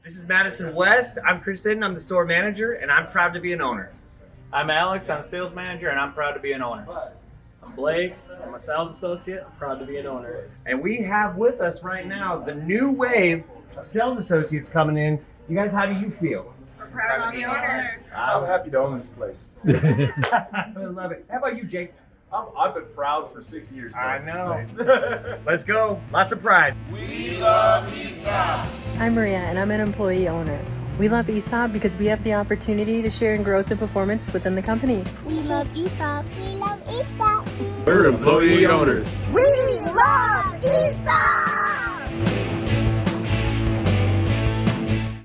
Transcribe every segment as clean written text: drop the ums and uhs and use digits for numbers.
This is Madison West. I'm Kristen. I'm the store manager, and I'm proud to be an owner. I'm Alex. I'm a sales manager, and I'm proud to be an owner. I'm Blake. I'm a sales associate. I'm proud to be an owner. And we have with us right now the new wave of sales associates coming in. You guys, how do you feel? We're proud to be owners. I'm happy to own this place. I love it. How about you, Jake? I've been proud for 6 years. I know. Let's go. Lots of pride. We love Esop. I'm Maria, and I'm an employee owner. We love Esop because we have the opportunity to share in growth and performance within the company. We love Esop. We love Esop. We're employee owners. We love Esop.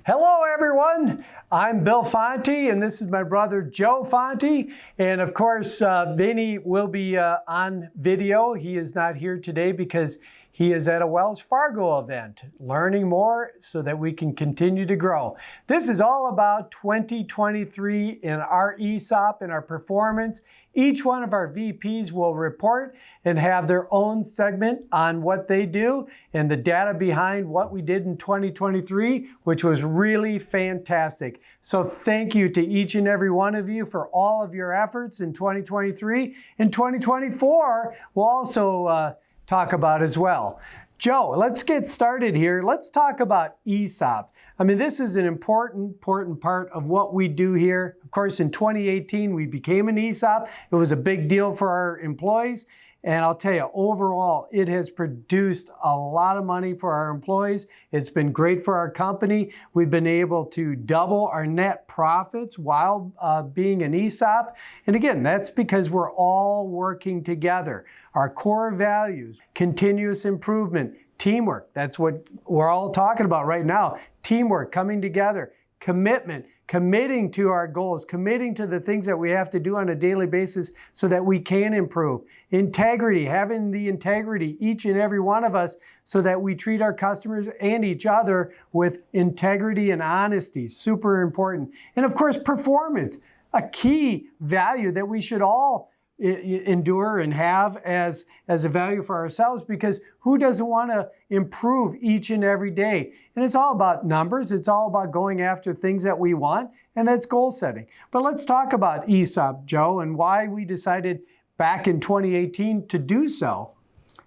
Hello, everyone. I'm Bill Fonte, and this is my brother Joe Fonte. And of course, Vinny will be on video. He is not here today because he is at a Wells Fargo event, learning more so that we can continue to grow. This is all about 2023 in our ESOP and our performance. Each one of our VPs will report and have their own segment on what they do and the data behind what we did in 2023, which was really fantastic. So thank you to each and every one of you for all of your efforts in 2023. In 2024, we'll also talk about as well. Joe, let's get started here. Let's talk about ESOP. I mean, this is an important part of what we do here. Of course, in 2018, we became an ESOP. It was a big deal for our employees. And I'll tell you, overall, it has produced a lot of money for our employees. It's been great for our company. We've been able to double our net profits while being an ESOP. And again, that's because we're all working together. Our core values, continuous improvement, teamwork. That's what we're all talking about right now. Teamwork, coming together, commitment, committing to our goals, committing to the things that we have to do on a daily basis so that we can improve. Integrity, having the integrity, each and every one of us, so that we treat our customers and each other with integrity and honesty, super important. And of course, performance, a key value that we should all endure and have as a value for ourselves, because who doesn't want to improve each and every day? And it's all about numbers. It's all about going after things that we want, and that's goal setting. But let's talk about ESOP, Joe, and why we decided back in 2018 to do so.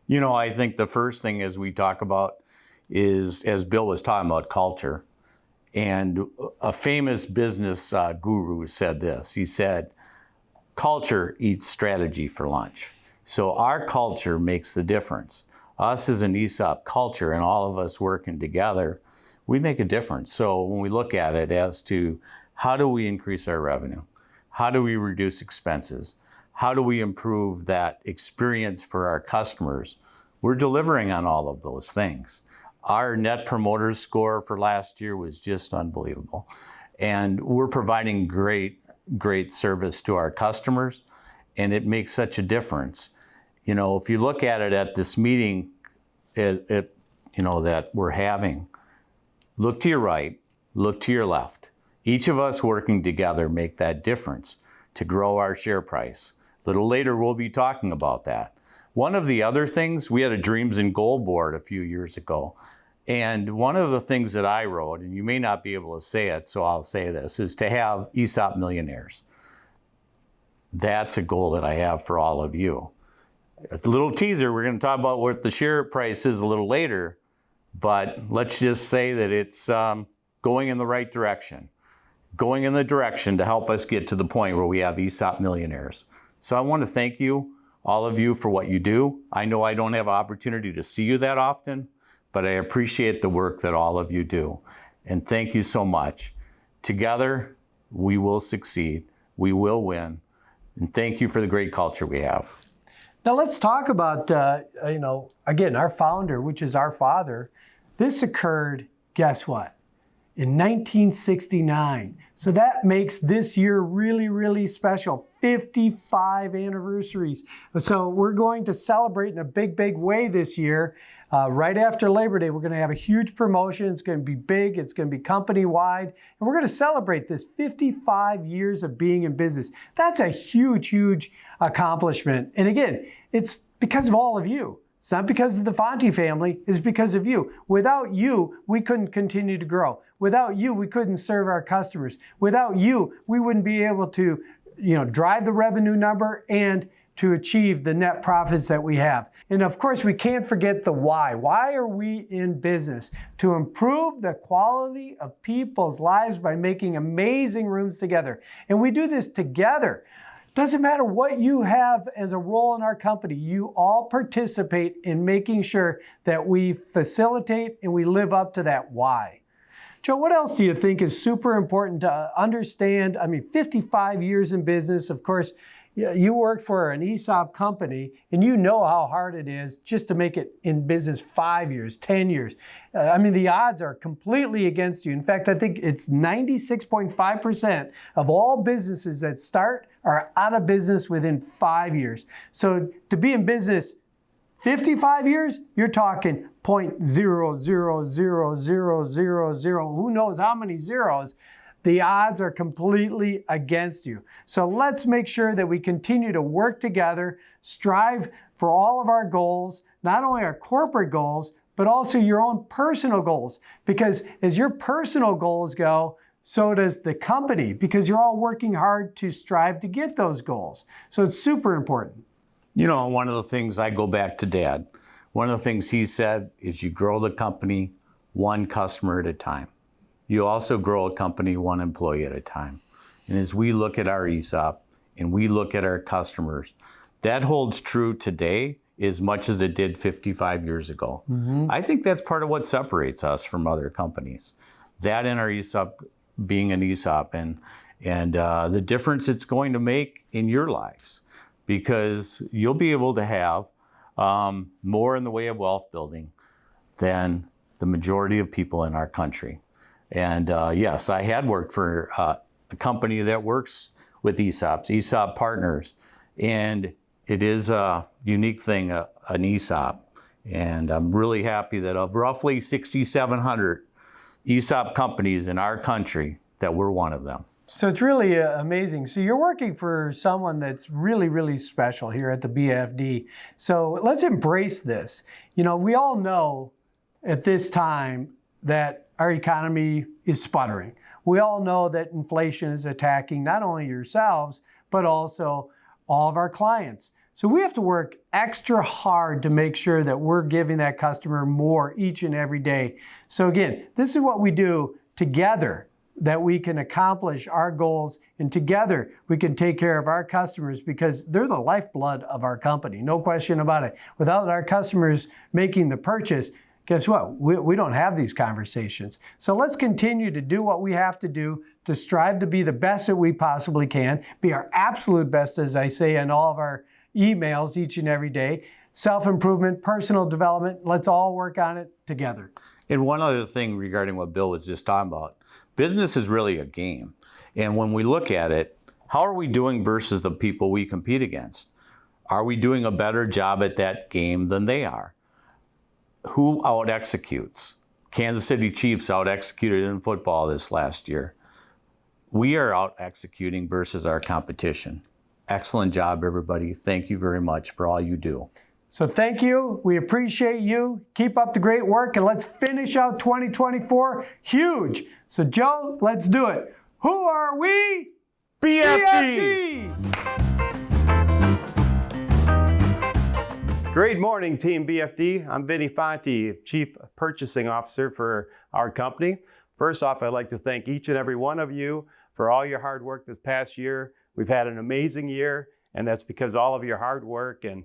You know, I think the first thing as we talk about is, as Bill was talking about, culture. And a famous business guru said this. He said, culture eats strategy for lunch. So our culture makes the difference. Us as an ESOP culture and all of us working together, we make a difference. So when we look at it as to how do we increase our revenue? How do we reduce expenses? How do we improve that experience for our customers? We're delivering on all of those things. Our net promoter score for last year was just unbelievable. And we're providing great service to our customers, and it makes such a difference. You know, if you look at it at this meeting, that we're having, look to your right, look to your left. Each of us working together make that difference to grow our share price. A little later, we'll be talking about that. One of the other things, we had a Dreams and Goal board a few years ago. And one of the things that I wrote, and you may not be able to say it, so I'll say this, is to have ESOP millionaires. That's a goal that I have for all of you. A little teaser, we're going to talk about what the share price is a little later, but let's just say that it's going in the right direction. Going in the direction to help us get to the point where we have ESOP millionaires. So I want to thank you, all of you, for what you do. I know I don't have an opportunity to see you that often, but I appreciate the work that all of you do. And thank you so much. Together, we will succeed. We will win. And thank you for the great culture we have. Now let's talk about, again, our founder, which is our father. This occurred, guess what? In 1969. So that makes this year really, really special. 55 anniversaries. So we're going to celebrate in a big, big way this year. Right after Labor Day, we're going to have a huge promotion. It's going to be big. It's going to be company-wide. And we're going to celebrate this 55 years of being in business. That's a huge, huge accomplishment. And again, it's because of all of you. It's not because of the Fonte family, it's because of you. Without you, we couldn't continue to grow. Without you, we couldn't serve our customers. Without you, we wouldn't be able to, drive the revenue number and to achieve the net profits that we have. And of course, we can't forget the why. Why are we in business? To improve the quality of people's lives by making amazing rooms together. And we do this together. Doesn't matter what you have as a role in our company, you all participate in making sure that we facilitate and we live up to that why. Joe, what else do you think is super important to understand? 55 years in business, of course, you worked for an Esop company, and you know how hard it is just to make it in business 5 years, 10 years. The odds are completely against you. In fact, I think it's 96.5% of all businesses that start are out of business within 5 years. So to be in business 55 years, you're talking 0.0000000, who knows how many zeros. The odds are completely against you. So let's make sure that we continue to work together, strive for all of our goals, not only our corporate goals, but also your own personal goals. Because as your personal goals go, so does the company, because you're all working hard to strive to get those goals. So it's super important. One of the things, I go back to Dad, one of the things he said is you grow the company one customer at a time. You also grow a company one employee at a time. And as we look at our ESOP and we look at our customers, that holds true today as much as it did 55 years ago. Mm-hmm. I think that's part of what separates us from other companies. That and our ESOP being an ESOP and the difference it's going to make in your lives, because you'll be able to have more in the way of wealth building than the majority of people in our country. And yes, I had worked for a company that works with ESOPs, ESOP partners, and it is a unique thing, an ESOP. And I'm really happy that of roughly 6,700 ESOP companies in our country, that we're one of them. So it's really amazing. So you're working for someone that's really, really special here at the BFD. So let's embrace this. We all know at this time that our economy is sputtering. We all know that inflation is attacking not only yourselves, but also all of our clients. So we have to work extra hard to make sure that we're giving that customer more each and every day. So again, this is what we do together, that we can accomplish our goals, and together we can take care of our customers, because they're the lifeblood of our company, no question about it. Without our customers making the purchase, guess what? We don't have these conversations. So let's continue to do what we have to do to strive to be the best that we possibly can, be our absolute best, as I say in all of our emails each and every day. Self-improvement, personal development, let's all work on it together. And one other thing regarding what Bill was just talking about, business is really a game. And when we look at it, how are we doing versus the people we compete against? Are we doing a better job at that game than they are? Who out-executes? Kansas City Chiefs out-executed in football this last year. We are out-executing versus our competition. Excellent job, everybody. Thank you very much for all you do. So thank you. We appreciate you. Keep up the great work, and let's finish out 2024 huge. So Joe, let's do it. Who are we? BFD! Great morning, Team BFD. I'm Vinny Fonte, Chief Purchasing Officer for our company. First off, I'd like to thank each and every one of you for all your hard work this past year. We've had an amazing year, and that's because all of your hard work. And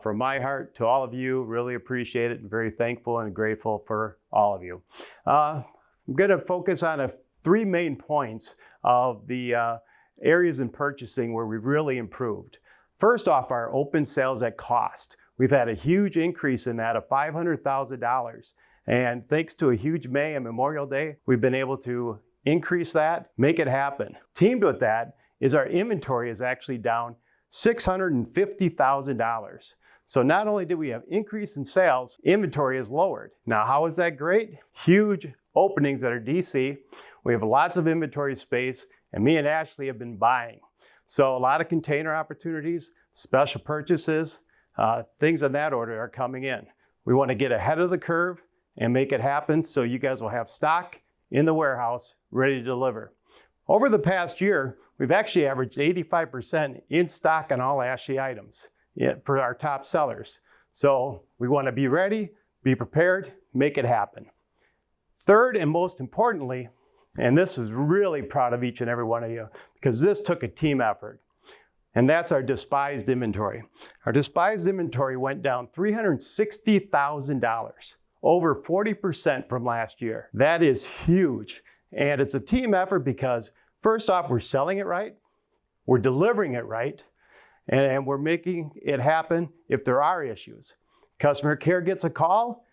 from my heart to all of you, really appreciate it and very thankful and grateful for all of you. I'm going to focus on three main points of the areas in purchasing where we've really improved. First off, our open sales at cost. We've had a huge increase in that of $500,000. And thanks to a huge May and Memorial Day, we've been able to increase that, make it happen. Teamed with that is our inventory is actually down $650,000. So not only did we have increase in sales, inventory is lowered. Now, how is that great? Huge openings at our DC. We have lots of inventory space, and me and Ashley have been buying. So a lot of container opportunities, special purchases, things in that order are coming in. We want to get ahead of the curve and make it happen so you guys will have stock in the warehouse ready to deliver. Over the past year, we've actually averaged 85% in stock on all Ashley items for our top sellers. So we want to be ready, be prepared, make it happen. Third, and most importantly, and this is really proud of each and every one of you, because this took a team effort, and that's our despised inventory. Our despised inventory went down $360,000, over 40% from last year. That is huge. And it's a team effort because first off, we're selling it right, we're delivering it right, and we're making it happen if there are issues. Customer care gets a call,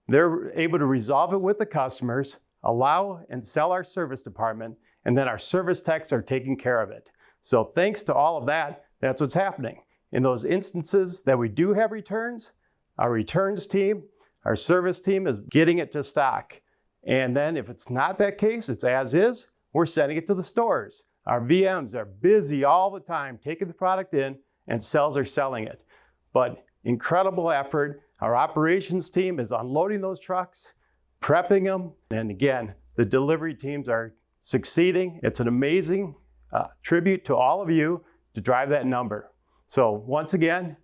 they're able to resolve it with the customers, allow and sell our service department, and then our service techs are taking care of it. So thanks to all of that, that's what's happening. In those instances that we do have returns, our returns team, our service team is getting it to stock. And then if it's not that case, it's as is, we're sending it to the stores. Our VMs are busy all the time taking the product in, and sales are selling it. But incredible effort. Our operations team is unloading those trucks, prepping them, and again, the delivery teams are succeeding. It's an amazing tribute to all of you to drive that number. So once again,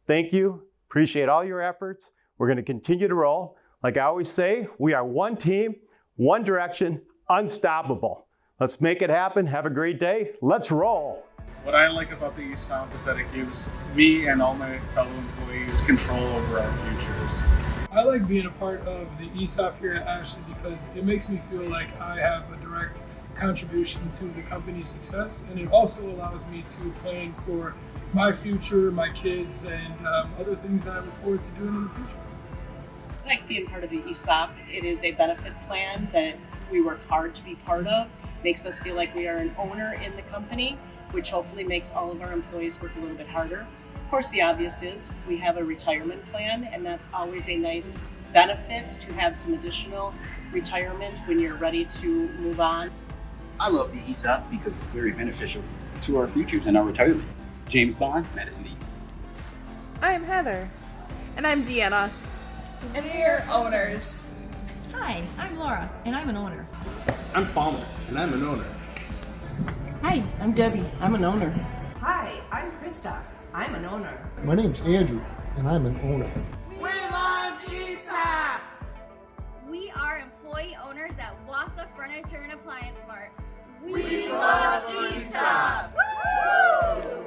thank you. Appreciate all your efforts. We're going to continue to roll. Like I always say, we are one team, one direction, unstoppable. Let's make it happen. Have a great day. Let's roll. What I like about the ESOP is that it gives me and all my fellow employees control over our futures. I like being a part of the ESOP here at Ashley because it makes me feel like I have a direct contribution to the company's success, and it also allows me to plan for my future, my kids, and other things I look forward to doing in the future. I like being part of the ESOP. It is a benefit plan that we work hard to be part of. Makes us feel like we are an owner in the company, which hopefully makes all of our employees work a little bit harder. Of course, the obvious is we have a retirement plan, and that's always a nice benefit to have some additional retirement when you're ready to move on. I love the ESOP because it's very beneficial to our futures and our retirement. James Bond, Madison East. I'm Heather. And I'm Deanna. And we're owners. Hi, I'm Laura, and I'm an owner. I'm Palmer, and I'm an owner. Hi, I'm Debbie. I'm an owner. Hi, I'm Krista. I'm an owner. My name's Andrew, and I'm an owner. We love ESOP! We are employee owners at Wassa Furniture and Appliance Mart. We love ESOP! Woo!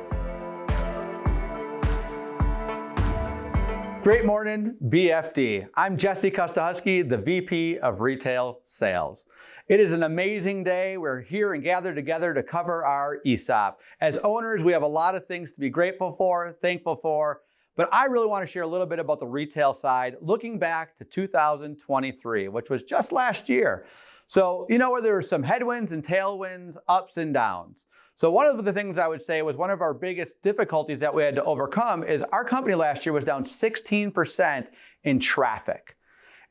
Great morning, BFD. I'm Jesse Kostahusky, the VP of Retail Sales. It is an amazing day. We're here and gathered together to cover our ESOP. As owners, we have a lot of things to be grateful for, thankful for, but I really want to share a little bit about the retail side, looking back to 2023, which was just last year. So, you know, where there were some headwinds and tailwinds, ups and downs. So one of the things I would say was one of our biggest difficulties that we had to overcome is our company last year was down 16% in traffic.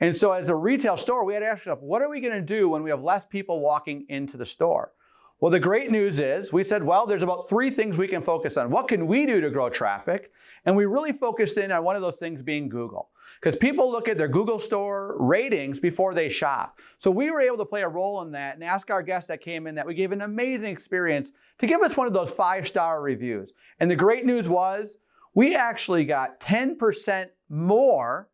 And so as a retail store, we had to ask ourselves, what are we going to do when we have less people walking into the store? Well, the great news is we said, well, there's about 3 things we can focus on. What can we do to grow traffic? And we really focused in on one of those things being Google. Because people look at their Google store ratings before they shop. So we were able to play a role in that and ask our guests that came in that we gave an amazing experience to give us one of those 5-star reviews. And the great news was we actually got 10% more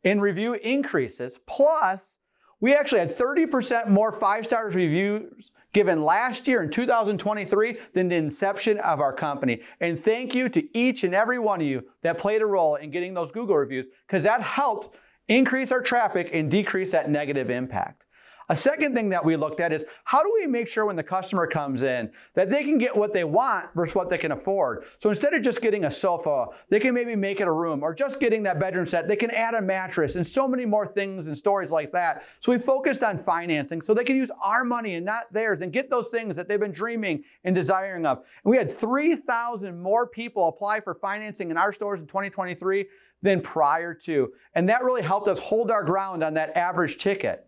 in review increases. Plus, we actually had 30% more 5-star reviews given last year in 2023 than the inception of our company. And thank you to each and every one of you that played a role in getting those Google reviews, because that helped increase our traffic and decrease that negative impact. A second thing that we looked at is how do we make sure when the customer comes in that they can get what they want versus what they can afford. So instead of just getting a sofa, they can maybe make it a room, or just getting that bedroom set, they can add a mattress and so many more things and stories like that. So we focused on financing so they can use our money and not theirs and get those things that they've been dreaming and desiring of. And we had 3,000 more people apply for financing in our stores in 2023 than prior to. And that really helped us hold our ground on that average ticket.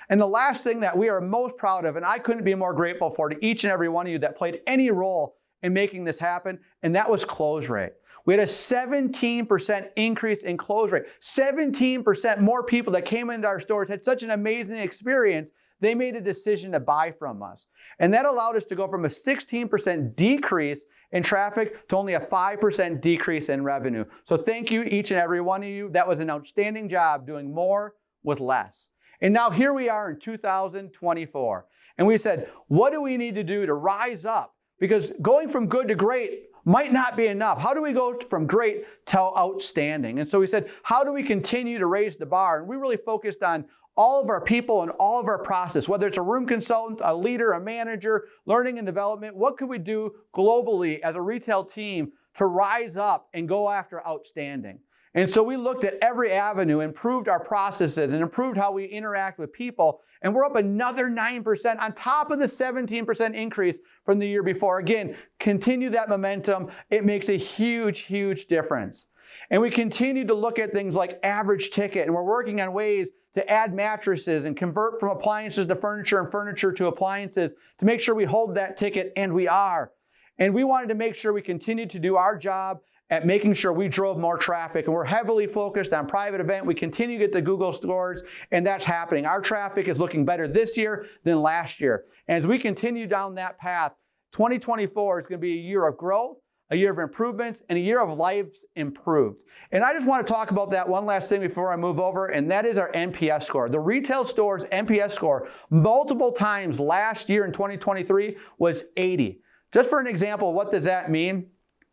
And the last thing that we are most proud of, and I couldn't be more grateful for to each and every one of you that played any role in making this happen, and that was close rate. We had a 17% increase in close rate. 17% more people that came into our stores had such an amazing experience, they made a decision to buy from us. And that allowed us to go from a 16% decrease in traffic to only a 5% decrease in revenue. So thank you, each and every one of you. That was an outstanding job doing more with less. And now here we are in 2024. And we said, what do we need to do to rise up? Because going from good to great might not be enough. How do we go from great to outstanding? And so we said, how do we continue to raise the bar? And we really focused on all of our people and all of our process, whether it's a room consultant, a leader, a manager, learning and development. What could we do globally as a retail team to rise up and go after outstanding? And so we looked at every avenue, improved our processes, and improved how we interact with people. And we're up another 9% on top of the 17% increase from the year before. Again, continue that momentum. It makes a huge, huge difference. And we continue to look at things like average ticket, and we're working on ways to add mattresses and convert from appliances to furniture and furniture to appliances to make sure we hold that ticket, and we are. And we wanted to make sure we continued to do our job at making sure we drove more traffic, and we're heavily focused on private event. We continue to get the Google scores, and that's happening. Our traffic is looking better this year than last year. And as we continue down that path, 2024 is going to be a year of growth, a year of improvements, and a year of lives improved. And I just want to talk about that one last thing before I move over, and that is our NPS score. The retail store's NPS score multiple times last year in 2023 was 80. Just for an example, what does that mean?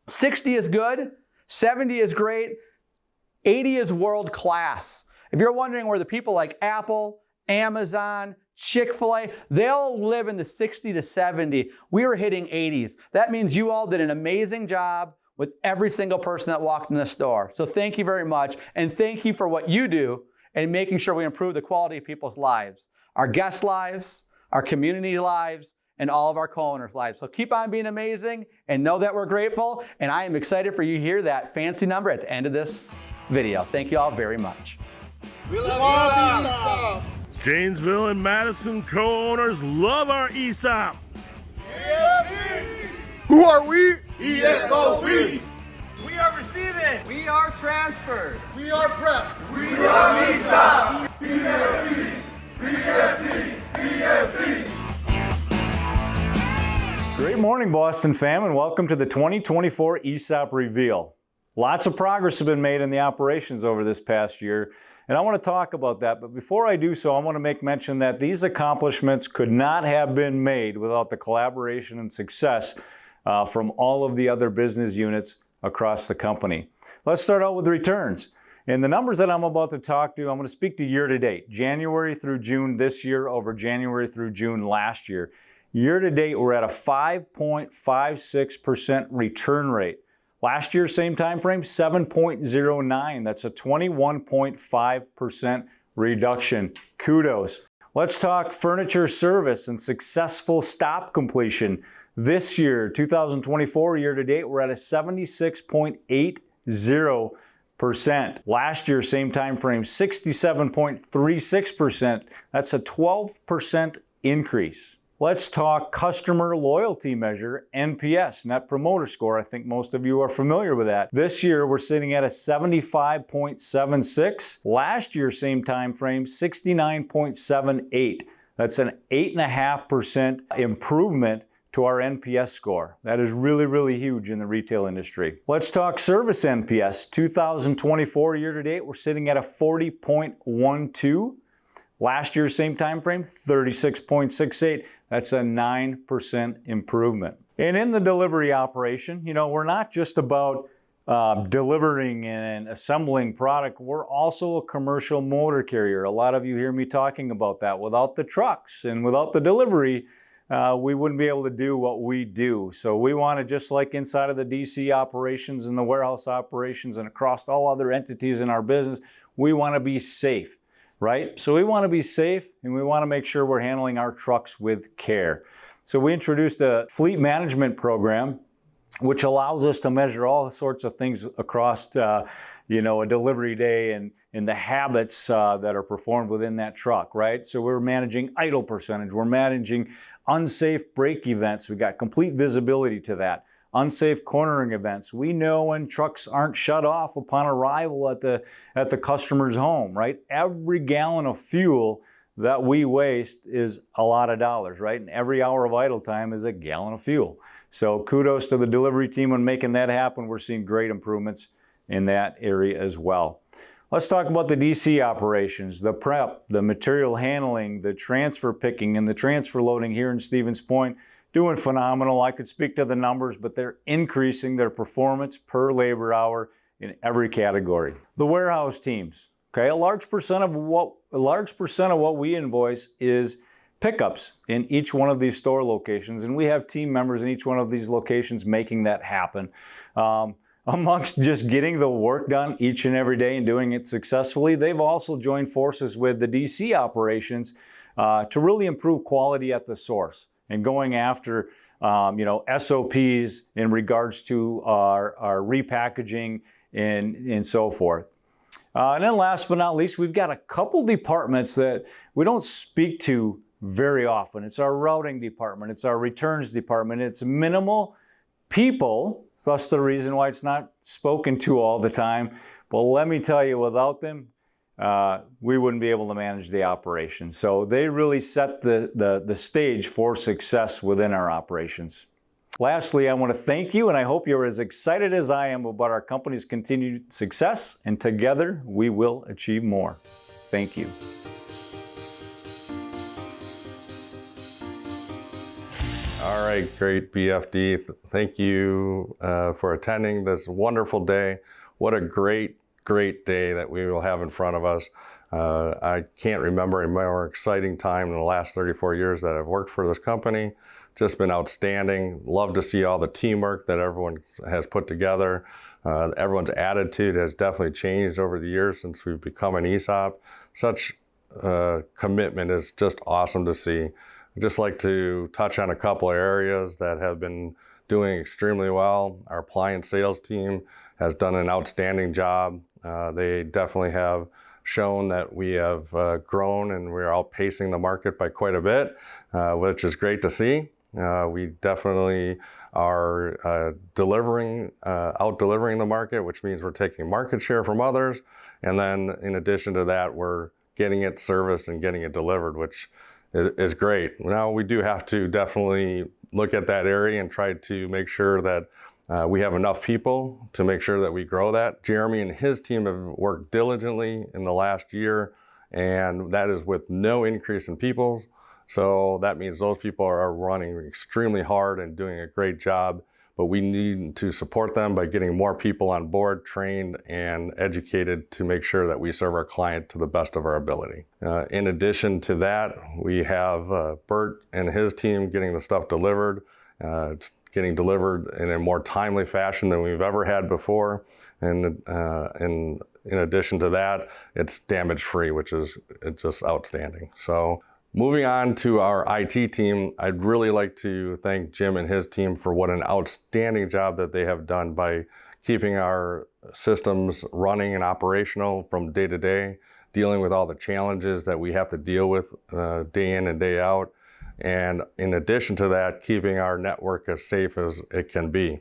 60 is good, 70 is great, 80 is world class. If you're wondering where the people like Apple, Amazon, Chick-fil-A, they all live in the 60 to 70. We were hitting 80s. That means you all did an amazing job with every single person that walked in the store. So thank you very much, and thank you for what you do in making sure we improve the quality of people's lives, our guests' lives, our community lives, and all of our co-owners' lives. So keep on being amazing and know that we're grateful. And I am excited for you to hear that fancy number at the end of this video. Thank you all very much. We love ESOP. Janesville and Madison co-owners love our ESOP. Who are we? ESOP. We are receiving. We are transfers. We are pressed. We love ESOP. PFT. PFT. PFT. Great morning, Boston fam, and welcome to the 2024 ESOP Reveal. Lots of progress has been made in the operations over this past year, and I want to talk about that. But before I do so, I want to make mention that these accomplishments could not have been made without the collaboration and success from all of the other business units across the company. Let's start out with the returns. And the numbers that I'm about to talk to, I'm going to speak to year to date, January through June this year over January through June last year. Year to date, we're at a 5.56% return rate. Last year, same time frame, 7.09. That's a 21.5% reduction. Kudos. Let's talk furniture service and successful stop completion. This year, 2024, year to date, we're at a 76.80%. Last year, same time frame, 67.36%. That's a 12% increase. Let's talk customer loyalty measure, NPS, Net Promoter Score. I think most of you are familiar with that. This year, we're sitting at a 75.76. Last year, same time frame, 69.78. That's an 8.5% improvement to our NPS score. That is really, really huge in the retail industry. Let's talk service NPS. 2024 year to date, we're sitting at a 40.12. Last year, same time frame, 36.68. That's a 9% improvement. And in the delivery operation, you know, we're not just about delivering and assembling product. We're also a commercial motor carrier. A lot of you hear me talking about that. Without the trucks and without the delivery, we wouldn't be able to do what we do. So we want to, just like inside of the DC operations and the warehouse operations and across all other entities in our business, we want to be safe. Right? So we want to be safe, and we want to make sure we're handling our trucks with care. So we introduced a fleet management program, which allows us to measure all sorts of things across, a delivery day and the habits that are performed within that truck, right? So we're managing idle percentage. We're managing unsafe brake events. We got complete visibility to that. unsafe cornering events. We know when trucks aren't shut off upon arrival at the customer's home, right? Every gallon of fuel that we waste is a lot of dollars, right? And every hour of idle time is a gallon of fuel. So kudos to the delivery team on making that happen. We're seeing great improvements in that area as well. Let's talk about the DC operations, the prep, the material handling, the transfer picking, and the transfer loading here in Stevens Point. Doing phenomenal. I could speak to the numbers, but they're increasing their performance per labor hour in every category. The warehouse teams, okay, a large percent of what we invoice is pickups in each one of these store locations, and we have team members in each one of these locations making that happen. Amongst just getting the work done each and every day and doing it successfully, they've also joined forces with the DC operations to really improve quality at the source and going after SOPs in regards to our repackaging and so forth. And then last but not least, we've got a couple departments that we don't speak to very often. It's our routing department, it's our returns department, it's minimal people. Thus the reason why it's not spoken to all the time. But let me tell you, without them, we wouldn't be able to manage the operation. So they really set the stage for success within our operations. Lastly, I want to thank you, and I hope you're as excited as I am about our company's continued success, and together we will achieve more. Thank you. All right, great BFD. Thank you for attending this wonderful day. What a great day that we will have in front of us. I can't remember a more exciting time in the last 34 years that I've worked for this company. Just been outstanding. Love to see all the teamwork that everyone has put together. Everyone's attitude has definitely changed over the years since we've become an ESOP. Such commitment is just awesome to see. I'd just like to touch on a couple of areas that have been doing extremely well. Our appliance sales team has done an outstanding job. They definitely have shown that we have grown and we're outpacing the market by quite a bit, which is great to see. We definitely are out-delivering the market, which means we're taking market share from others. And then in addition to that, we're getting it serviced and getting it delivered, which is great. Now we do have to definitely look at that area and try to make sure that we have enough people to make sure that we grow that. Jeremy and his team have worked diligently in the last year, and that is with no increase in people. So that means those people are running extremely hard and doing a great job, but we need to support them by getting more people on board, trained and educated to make sure that we serve our client to the best of our ability. In addition to that, we have Bert and his team getting the stuff delivered. It's getting delivered in a more timely fashion than we've ever had before. And in addition to that, it's damage-free, which is just outstanding. So moving on to our IT team, I'd really like to thank Jim and his team for what an outstanding job that they have done by keeping our systems running and operational from day to day, dealing with all the challenges that we have to deal with day in and day out. And in addition to that, keeping our network as safe as it can be.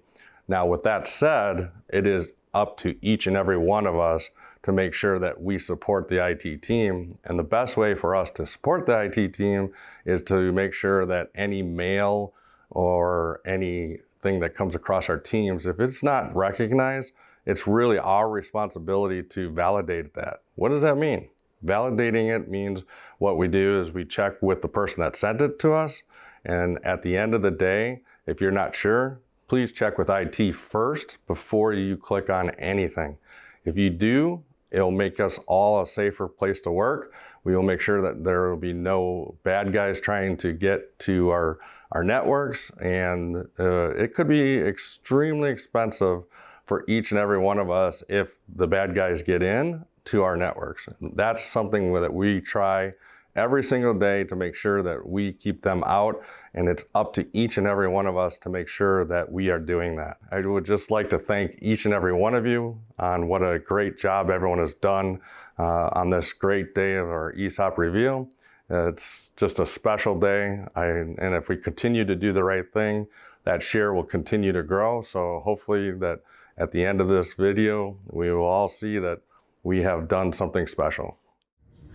Now, with that said, it is up to each and every one of us to make sure that we support the IT team. And the best way for us to support the IT team is to make sure that any mail or anything that comes across our teams, if it's not recognized, it's really our responsibility to validate that. What does that mean? Validating it means what we do is we check with the person that sent it to us. And at the end of the day, if you're not sure, please check with IT first before you click on anything. If you do, it'll make us all a safer place to work. We will make sure that there will be no bad guys trying to get to our networks. And it could be extremely expensive for each and every one of us if the bad guys get in to our networks. That's something that we try every single day to make sure that we keep them out, and it's up to each and every one of us to make sure that we are doing that. I would just like to thank each and every one of you on what a great job everyone has done on this great day of our ESOP review. It's just a special day, and if we continue to do the right thing, that share will continue to grow. So hopefully that at the end of this video, we will all see that we have done something special.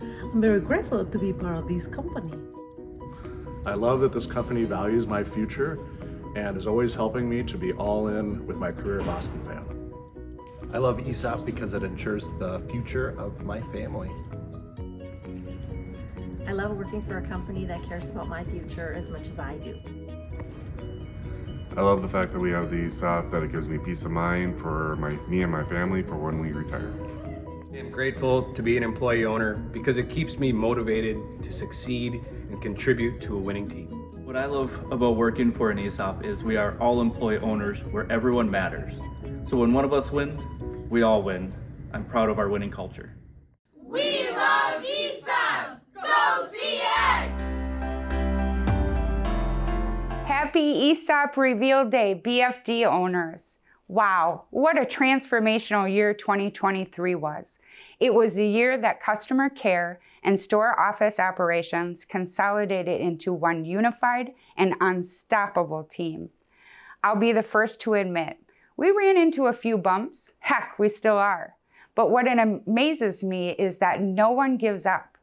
I'm very grateful to be part of this company. I love that this company values my future and is always helping me to be all in with my career Boston fan. I love ESOP because it ensures the future of my family. I love working for a company that cares about my future as much as I do. I love the fact that we have the ESOP, that it gives me peace of mind for me and my family for when we retire. I'm grateful to be an employee owner because it keeps me motivated to succeed and contribute to a winning team. What I love about working for an ESOP is we are all employee owners where everyone matters. So when one of us wins, we all win. I'm proud of our winning culture. We love ESOP! Go CX! Happy ESOP Reveal Day, BFD owners. Wow, what a transformational year 2023 was. It was the year that customer care and store office operations consolidated into one unified and unstoppable team. I'll be the first to admit, we ran into a few bumps. Heck, we still are. But what amazes me is that no one gives up.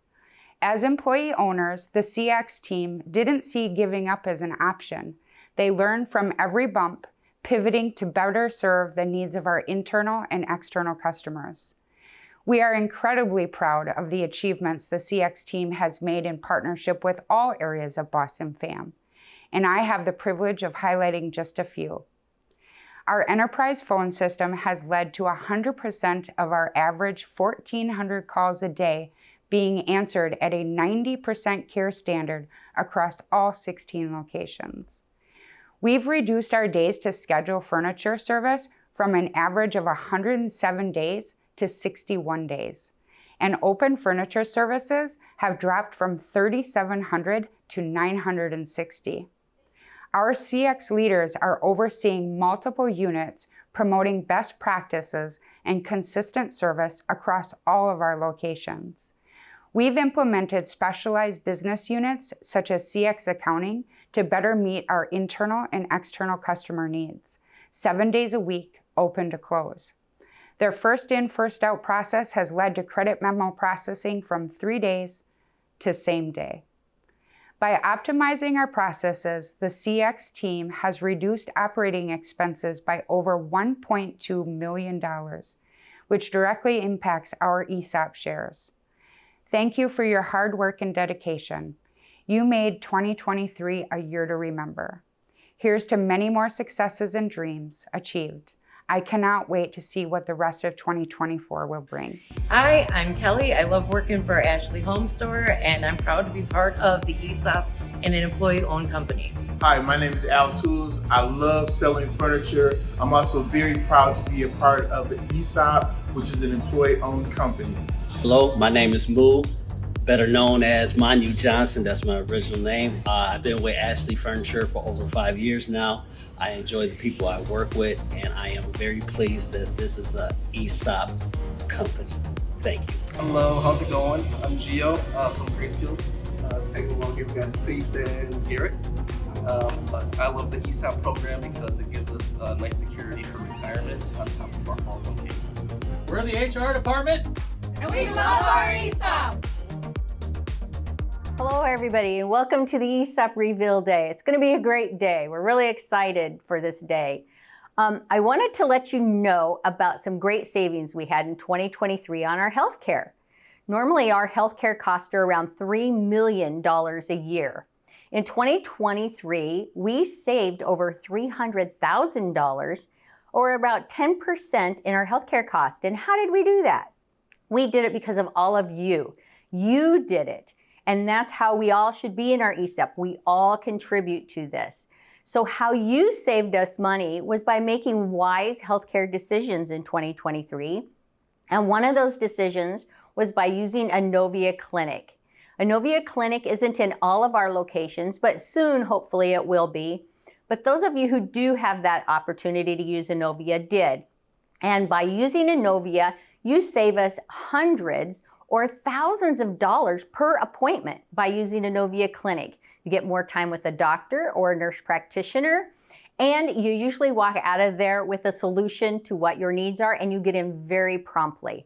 As employee owners, the CX team didn't see giving up as an option. They learned from every bump, pivoting to better serve the needs of our internal and external customers. We are incredibly proud of the achievements the CX team has made in partnership with all areas of Boston Fam, and I have the privilege of highlighting just a few. Our enterprise phone system has led to 100% of our average 1,400 calls a day being answered at a 90% care standard across all 16 locations. We've reduced our days to schedule furniture service from an average of 107 days to 61 days. And open furniture services have dropped from 3,700 to 960. Our CX leaders are overseeing multiple units, promoting best practices and consistent service across all of our locations. We've implemented specialized business units such as CX accounting to better meet our internal and external customer needs, 7 days a week, open to close. Their first in, first out process has led to credit memo processing from 3 days to same day. By optimizing our processes, the CX team has reduced operating expenses by over $1.2 million, which directly impacts our ESOP shares. Thank you for your hard work and dedication. You made 2023 a year to remember. Here's to many more successes and dreams achieved. I cannot wait to see what the rest of 2024 will bring. Hi, I'm Kelly. I love working for Ashley Home Store, and I'm proud to be part of the ESOP and an employee-owned company. Hi, my name is Al Tools. I love selling furniture. I'm also very proud to be a part of the ESOP, which is an employee-owned company. Hello, my name is Moo, better known as Manu Johnson. That's my original name. I've been with Ashley Furniture for over 5 years now. I enjoy the people I work with, and I am very pleased that this is an ESOP company. Thank you. Hello, how's it going? I'm Gio from Greenfield. Taking along here, we got Safe and Garrett. I love the ESOP program because it gives us nice security for retirement on top of our 401k. We're the HR department. And we love our ESOP! Hello everybody and welcome to the ESOP Reveal Day. It's going to be a great day. We're really excited for this day. I wanted to let you know about some great savings we had in 2023 on our healthcare. Normally our healthcare costs are around $3 million a year. In 2023, we saved over $300,000 or about 10% in our healthcare cost. And how did we do that? We did it because of all of you. You did it. And that's how we all should be in our ESOP. We all contribute to this. So how you saved us money was by making wise healthcare decisions in 2023. And one of those decisions was by using a Novia Clinic. A Novia Clinic isn't in all of our locations, but soon, hopefully, it will be. But those of you who do have that opportunity to use a Novia did. And by using a Novia, you save us hundreds or thousands of dollars per appointment by using a Novia Clinic. You get more time with a doctor or a nurse practitioner, And you usually walk out of there with a solution to what your needs are, and you get in very promptly.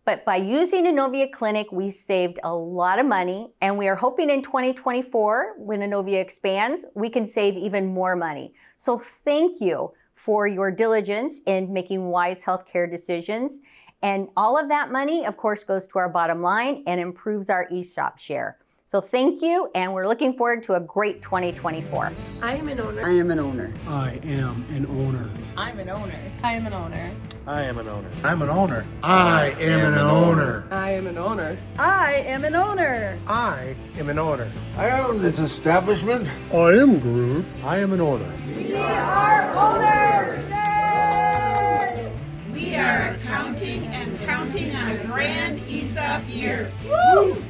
But by using Innovia Clinic, we saved a lot of money, and we are hoping in 2024, when Innovia expands, we can save even more money. So thank you for your diligence in making wise healthcare decisions. And all of that money, of course, goes to our bottom line and improves our ESOP share. So thank you, and we're looking forward to a great 2024. I am an owner. I am an owner. I am an owner. I'm an owner. I am an owner. I am an owner. I'm an owner. I am an owner. I am an owner. I am an owner. I am an owner. I own this establishment. I am Groot. I am an owner. We are owners! Yay! We are accounting and counting on a grand ESOP year. Woo!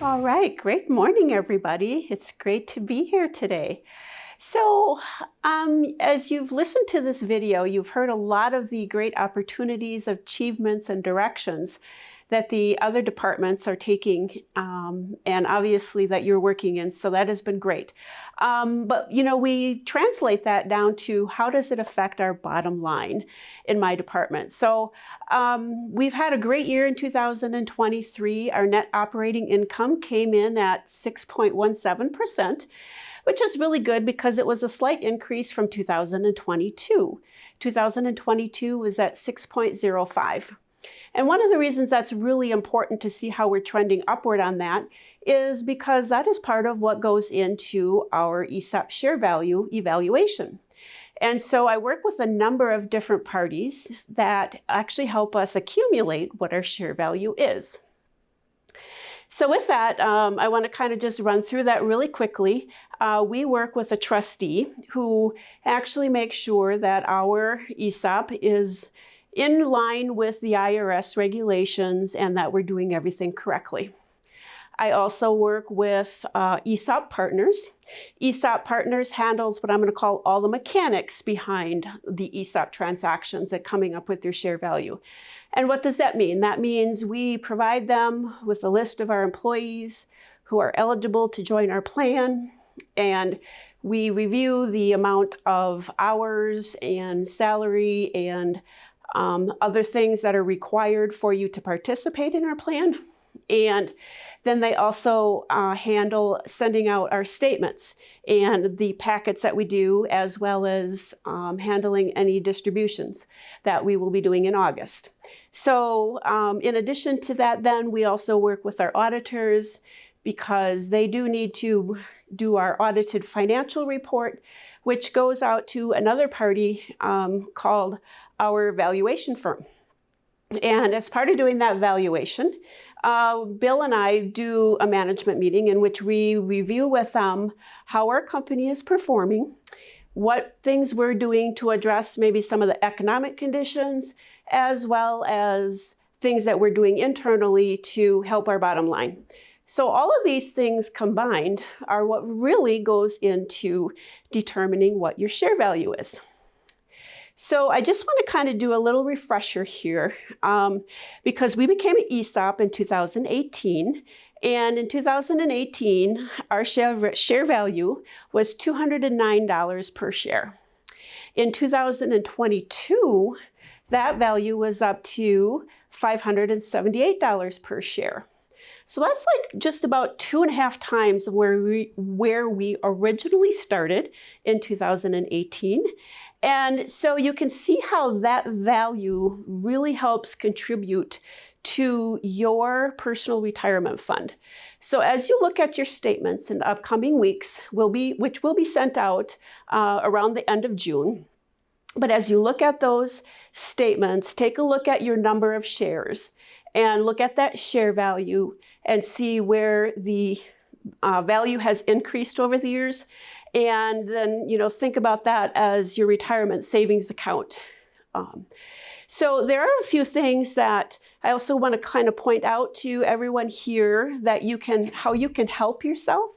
All right, great morning, everybody. It's great to be here today. So as you've listened to this video, you've heard a lot of the great opportunities, achievements, and directions that the other departments are taking, and obviously that you're working in, so that has been great. But you know, we translate that down to how does it affect our bottom line in my department. So we've had a great year in 2023. Our net operating income came in at 6.17%, which is really good because it was a slight increase from 2022. 2022 was at 6.05. And one of the reasons that's really important to see how we're trending upward on that is because that is part of what goes into our ESOP share value evaluation. And so I work with a number of different parties that actually help us accumulate what our share value is. So with that, I want to kind of just run through that really quickly. We work with a trustee who actually makes sure that our ESOP is in line with the IRS regulations and that we're doing everything correctly. I also work with ESOP Partners. ESOP Partners handles what I'm going to call all the mechanics behind the ESOP transactions and coming up with their share value. And what does that mean? That means we provide them with a list of our employees who are eligible to join our plan, and we review the amount of hours and salary and other things that are required for you to participate in our plan. And then they also handle sending out our statements and the packets that we do, as well as handling any distributions that we will be doing in August. So in addition to that, then we also work with our auditors because they do need to do our audited financial report, which goes out to another party called our valuation firm. And as part of doing that valuation, Bill and I do a management meeting in which we review with them how our company is performing, what things we're doing to address maybe some of the economic conditions, as well as things that we're doing internally to help our bottom line. So all of these things combined are what really goes into determining what your share value is. So I just want to kind of do a little refresher here because we became an ESOP in 2018. And in 2018, our share value was $209 per share. In 2022, that value was up to $578 per share. So that's like just about 2.5 times where we originally started in 2018. And so you can see how that value really helps contribute to your personal retirement fund. So as you look at your statements in the upcoming weeks, which will be sent out around the end of June. But as you look at those statements, take a look at your number of shares and look at that share value and see where the value has increased over the years. And then, think about that as your retirement savings account. So there are a few things that I also want to kind of point out to everyone here that how you can help yourself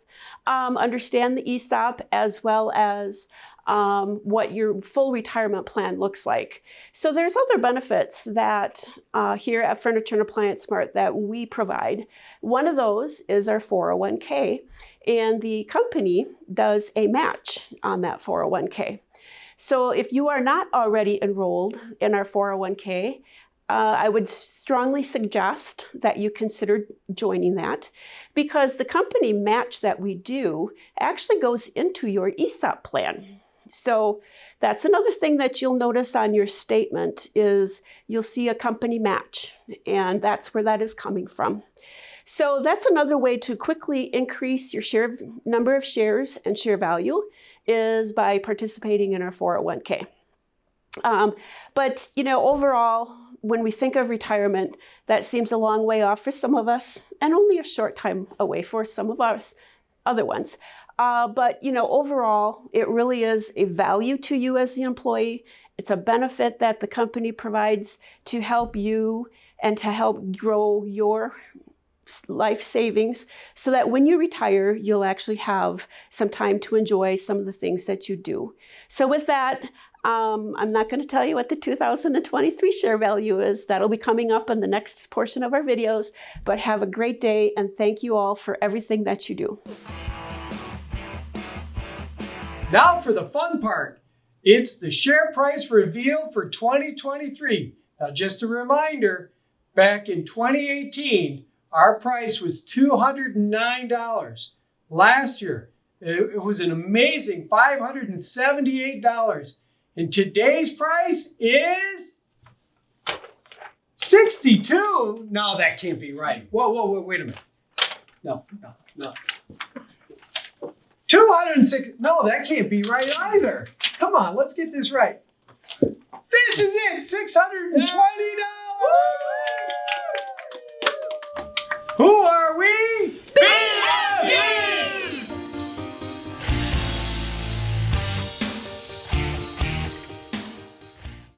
understand the ESOP, as well as what your full retirement plan looks like. So there's other benefits that here at Furniture and Appliance Smart that we provide. One of those is our 401k, and the company does a match on that 401k. So if you are not already enrolled in our 401k, I would strongly suggest that you consider joining that, because the company match that we do actually goes into your ESOP plan. So that's another thing that you'll notice on your statement is you'll see a company match, and that's where that is coming from. So that's another way to quickly increase your number of shares and share value is by participating in our 401k. But overall, when we think of retirement, that seems a long way off for some of us and only a short time away for some of us other ones. But overall, it really is a value to you as the employee. It's a benefit that the company provides to help you and to help grow your life savings so that when you retire, you'll actually have some time to enjoy some of the things that you do. So with that, I'm not going to tell you what the 2023 share value is. That'll be coming up in the next portion of our videos. But have a great day, and thank you all for everything that you do. Now for the fun part. It's the share price reveal for 2023. Now just a reminder, back in 2018, our price was $209. Last year, it was an amazing $578. And today's price is $62. No, that can't be right. Whoa, wait a minute. No. 206. No, that can't be right either. Come on, let's get this right. This is it, $620.